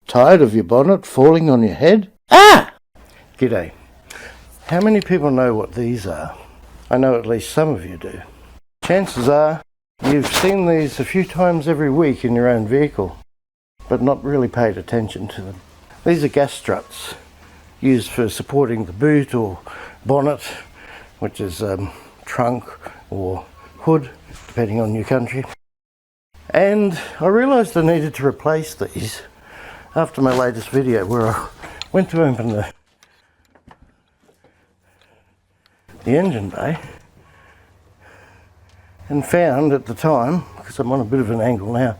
Tired of your bonnet falling on your head? Ah! G'day. How many people know what these are? I know at least some of you do. Chances are you've seen these a few times every week in your own vehicle, but not really paid attention to them. These are gas struts used for supporting the boot or bonnet, which is trunk or hood, depending on your country. And I realised I needed to replace these after my latest video where I went to open the engine bay and found at the time, because I'm on a bit of an angle now,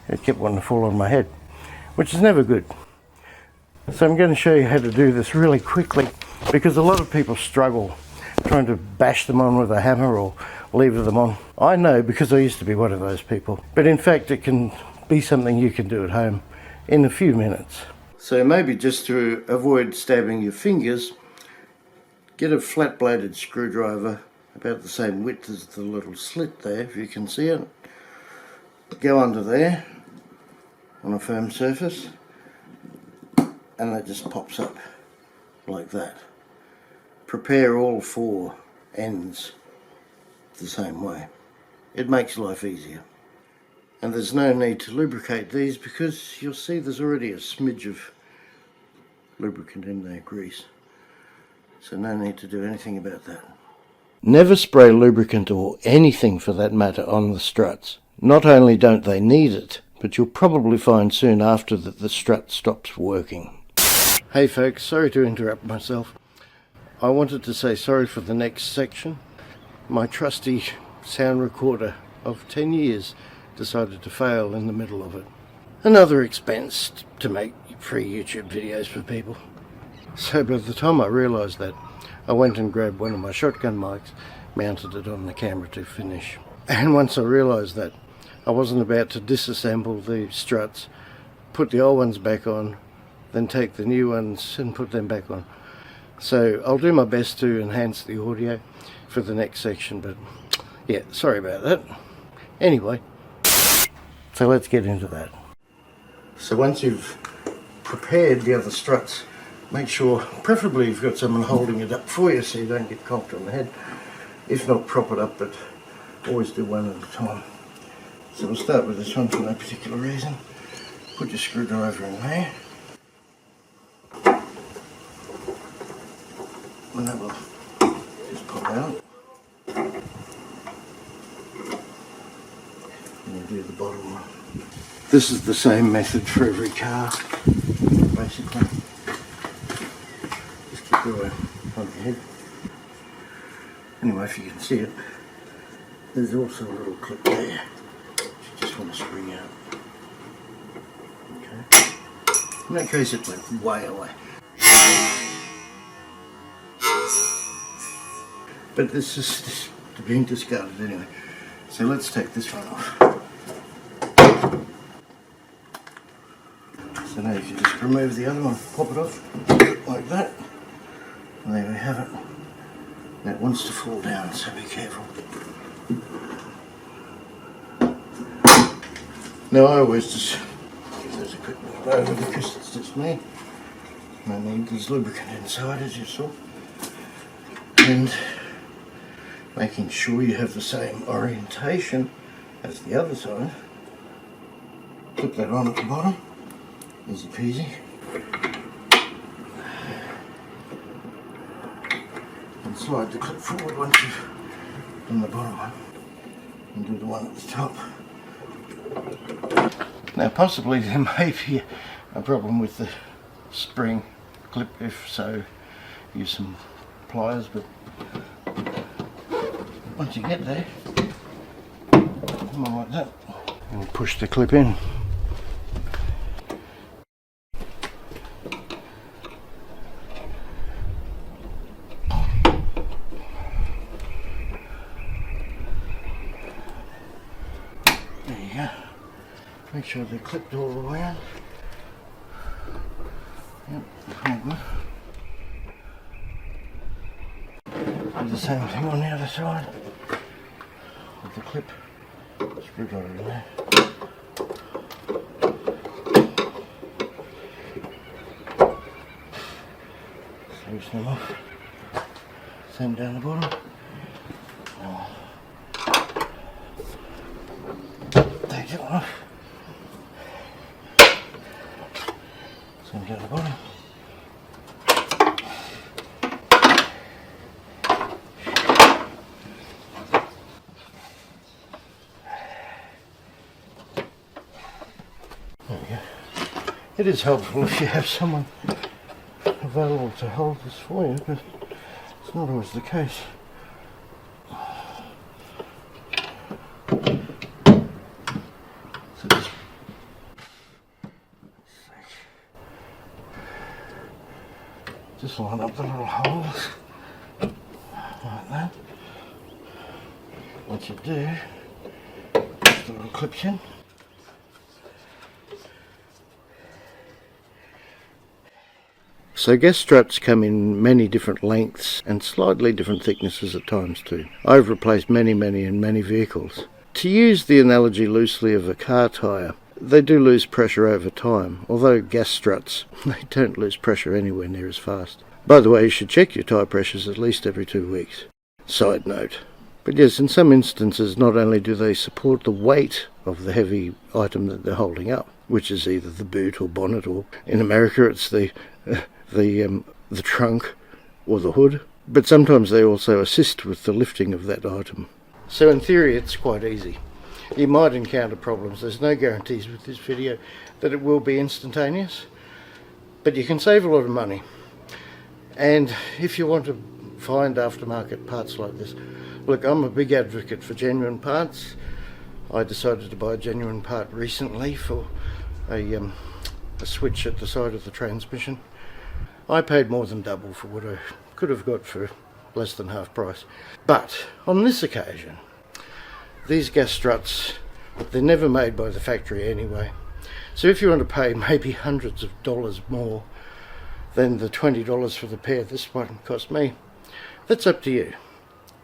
it kept wanting to fall on my head, which is never good. So I'm going to show you how to do this really quickly, because a lot of people struggle trying to bash them on with a hammer or lever them on. I know, because I used to be one of those people, but in fact it can be something you can do at home in a few minutes. So maybe just to avoid stabbing your fingers, get a flat bladed screwdriver about the same width as the little slit there, if you can see it. Go under there on a firm surface and that just pops up like that. Prepare all four ends the same way. It makes life easier. And there's no need to lubricate these because you'll see there's already a smidge of lubricant in there, grease. So no need to do anything about that. Never spray lubricant or anything for that matter on the struts. Not only don't they need it, but you'll probably find soon after that the strut stops working. Hey folks, sorry to interrupt myself. I wanted to say sorry for the next section. My trusty sound recorder of 10 years decided to fail in the middle of it. Another expense to make free YouTube videos for people. So by the time I realised that, I went and grabbed one of my shotgun mics, mounted it on the camera to finish. And once I realised that, I wasn't about to disassemble the struts, put the old ones back on, then take the new ones and put them back on. So I'll do my best to enhance the audio for the next section, but yeah, sorry about that. Anyway, so let's get into that. So once you've prepared the other struts, make sure, preferably you've got someone holding it up for you so you don't get conked on the head. If not, prop it up, but always do one at a time. So we'll start with this one for no particular reason. Put your screwdriver in there. And that will just pop out. And you do the bottom one. This is the same method for every car, basically. Just keep your eye on your head. Anyway, if you can see it, there's also a little clip there, which you just want to spring out. Okay. In that case, it went way away. But this is being discarded anyway. So let's take this one off. So now you can just remove the other one, pop it off like that. And there we have it. Now it wants to fall down, so be careful. Now I always just give those a quick move over because it's just me. And I need this lubricant inside, as you saw. And making sure you have the same orientation as the other side. Clip that on at the bottom. Easy peasy. And slide the clip forward once you've done the bottom one. And do the one at the top. Now possibly there may be a problem with the spring clip, if so use some pliers, but once you get there, come on like that, and push the clip in. There you go. Make sure they're clipped all the way out. Yep, all good. Do the same thing on the other side with the clip. Screwdriver in there. loosen them off. Same down the bottom. Take that one off. Same down the bottom. There we go. It is helpful if you have someone available to hold this for you, but it's not always the case. So just line up the little holes like that. What you do, just the little clips in. So gas struts come in many different lengths and slightly different thicknesses at times too. I've replaced many in many vehicles. To use the analogy loosely of a car tyre, they do lose pressure over time, although gas struts, they don't lose pressure anywhere near as fast. By the way, you should check your tyre pressures at least every 2 weeks. Side note. But yes, in some instances not only do they support the weight of the heavy item that they're holding up, which is either the boot or bonnet, or in America it's the trunk or the hood, but sometimes they also assist with the lifting of that item. So in theory it's quite easy. You might encounter problems. There's no guarantees with this video that it will be instantaneous, but you can save a lot of money. And if you want to find aftermarket parts like this, look, I'm a big advocate for genuine parts. I decided to buy a genuine part recently for a switch at the side of the transmission. I paid more than double for what I could have got for less than half price. But on this occasion, these gas struts, they're never made by the factory anyway. So if you want to pay maybe hundreds of dollars more than the $20 for the pair this one cost me, that's up to you.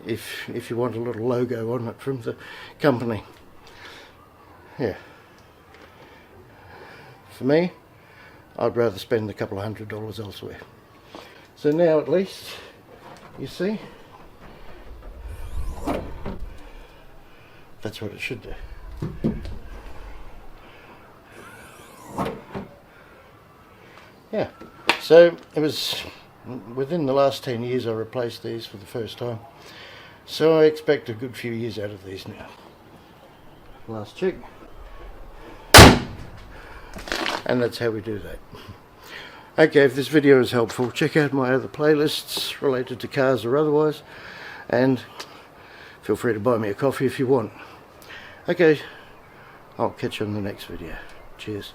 If you want a little logo on it from the company. Yeah. For me, I'd rather spend a couple of $100 elsewhere. So now at least, you see, that's what it should do. Yeah, so it was within the last 10 years I replaced these for the first time. So I expect a good few years out of these now. Last check. And that's how we do that. Okay, if this video is helpful, check out my other playlists related to cars or otherwise, and feel free to buy me a coffee if you want. Okay, I'll catch you on the next video. Cheers.